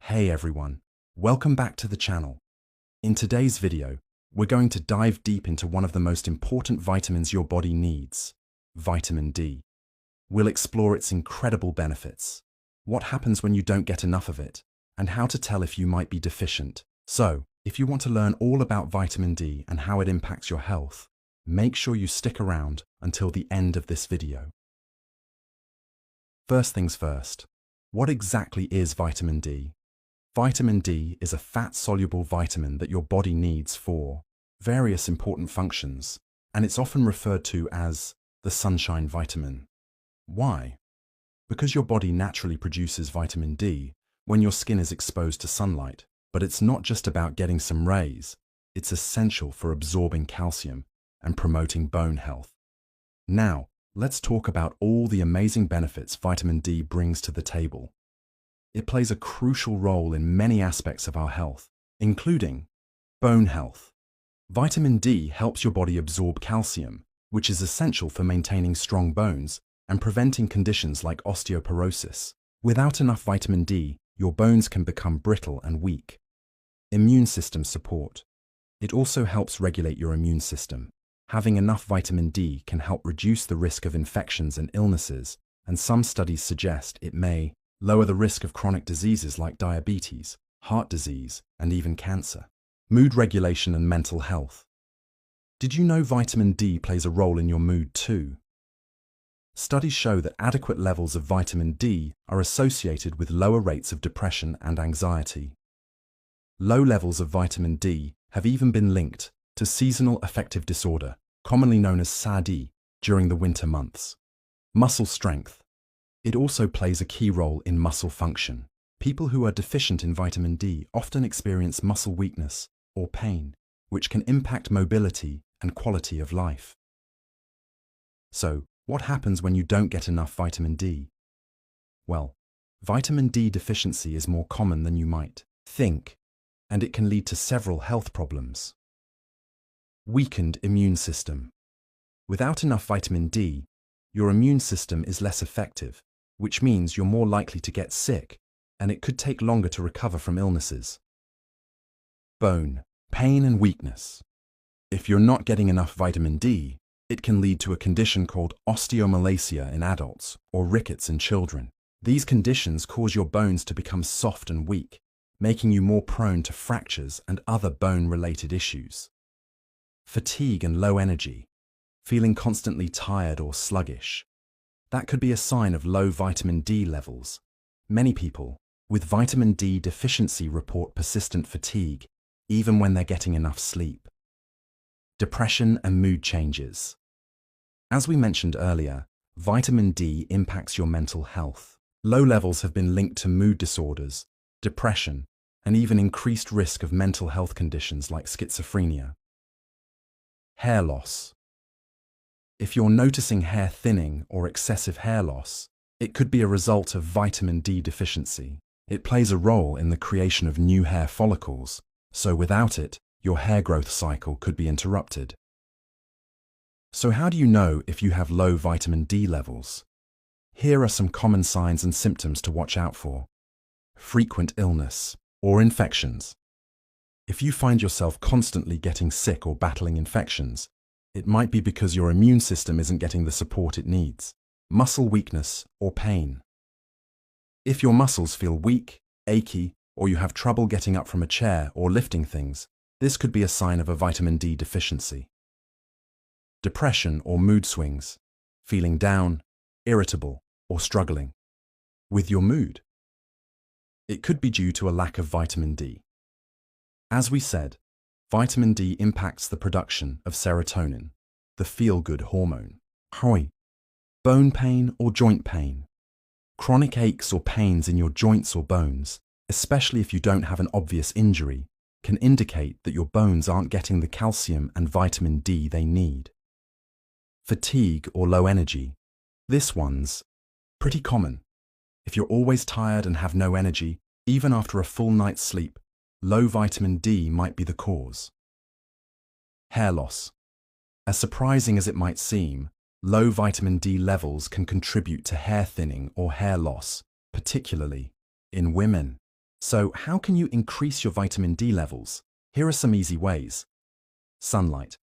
Hey everyone, welcome back to the channel. In today's video, we're going to dive deep into one of the most important vitamins your body needs, vitamin D. We'll explore its incredible benefits, what happens when you don't get enough of it, and how to tell if you might be deficient. So, if you want to learn all about vitamin D and how it impacts your health, make sure you stick around until the end of this video. First things first, what exactly is vitamin D? Vitamin D is a fat-soluble vitamin that your body needs for various important functions, and it's often referred to as the sunshine vitamin. Why? Because your body naturally produces vitamin D when your skin is exposed to sunlight, but it's not just about getting some rays, it's essential for absorbing calcium and promoting bone health. Now, let's talk about all the amazing benefits vitamin D brings to the table. It plays a crucial role in many aspects of our health, including bone health. Vitamin D helps your body absorb calcium, which is essential for maintaining strong bones and preventing conditions like osteoporosis. Without enough vitamin D, your bones can become brittle and weak. Immune system support. It also helps regulate your immune system. Having enough vitamin D can help reduce the risk of infections and illnesses, and some studies suggest it may lower the risk of chronic diseases like diabetes, heart disease, and even cancer. Mood regulation and mental health. Did you know vitamin D plays a role in your mood too? Studies show that adequate levels of vitamin D are associated with lower rates of depression and anxiety. Low levels of vitamin D have even been linked to seasonal affective disorder, commonly known as SAD, during the winter months. Muscle strength. It also plays a key role in muscle function. People who are deficient in vitamin D often experience muscle weakness or pain, which can impact mobility and quality of life. So, what happens when you don't get enough vitamin D? Well, vitamin D deficiency is more common than you might think, and it can lead to several health problems. Weakened immune system. Without enough vitamin D, your immune system is less effective, which means you're more likely to get sick, and it could take longer to recover from illnesses. Bone, pain and weakness. If you're not getting enough vitamin D, it can lead to a condition called osteomalacia in adults or rickets in children. These conditions cause your bones to become soft and weak, making you more prone to fractures and other bone-related issues. Fatigue and low energy. Feeling constantly tired or sluggish. That could be a sign of low vitamin D levels. Many people with vitamin D deficiency report persistent fatigue, even when they're getting enough sleep. Depression and mood changes. As we mentioned earlier, vitamin D impacts your mental health. Low levels have been linked to mood disorders, depression, and even increased risk of mental health conditions like schizophrenia. Hair loss. If you're noticing hair thinning or excessive hair loss, it could be a result of vitamin D deficiency. It plays a role in the creation of new hair follicles, so without it, your hair growth cycle could be interrupted. So how do you know if you have low vitamin D levels? Here are some common signs and symptoms to watch out for. Frequent illness or infections. If you find yourself constantly getting sick or battling infections, it might be because your immune system isn't getting the support it needs. Muscle weakness or pain. If your muscles feel weak, achy, or you have trouble getting up from a chair or lifting things, this could be a sign of a vitamin D deficiency. Depression or mood swings. Feeling down, irritable, or struggling with your mood. It could be due to a lack of vitamin D. As we said, vitamin D impacts the production of serotonin, the feel-good hormone. Bone pain or joint pain. Chronic aches or pains in your joints or bones, especially if you don't have an obvious injury, can indicate that your bones aren't getting the calcium and vitamin D they need. Fatigue or low energy. This one's pretty common. If you're always tired and have no energy, even after a full night's sleep, low vitamin D might be the cause. Hair loss. As surprising as it might seem, low vitamin D levels can contribute to hair thinning or hair loss, particularly in women. So how can you increase your vitamin D levels? Here are some easy ways. Sunlight.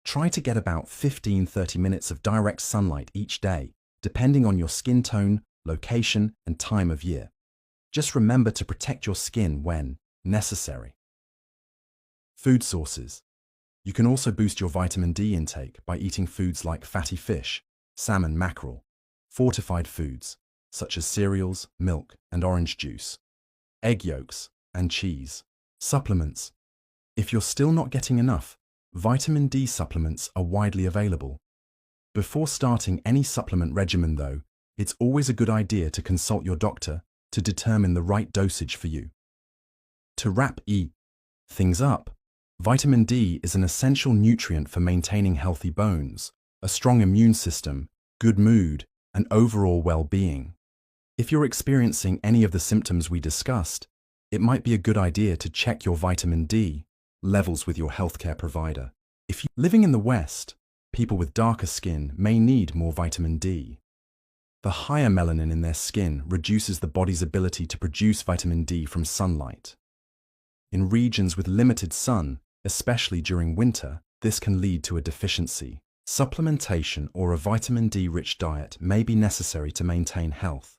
Try to get about 15–30 minutes of direct sunlight each day, depending on your skin tone, location, and time of year. Just remember to protect your skin when necessary. Food sources. You can also boost your vitamin D intake by eating foods like fatty fish, salmon, mackerel, fortified foods, such as cereals, milk, and orange juice, egg yolks, and cheese. Supplements. If you're still not getting enough, vitamin D supplements are widely available. Before starting any supplement regimen, though, it's always a good idea to consult your doctor to determine the right dosage for you. To wrap things up, vitamin D is an essential nutrient for maintaining healthy bones, a strong immune system, good mood, and overall well-being. If you're experiencing any of the symptoms we discussed, it might be a good idea to check your vitamin D levels with your healthcare provider. If you're living in the West, people with darker skin may need more vitamin D. The higher melanin in their skin reduces the body's ability to produce vitamin D from sunlight. In regions with limited sun, especially during winter, this can lead to a deficiency. Supplementation or a vitamin D-rich diet may be necessary to maintain health,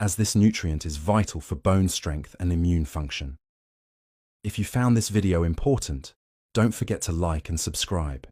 as this nutrient is vital for bone strength and immune function. If you found this video important, don't forget to like and subscribe.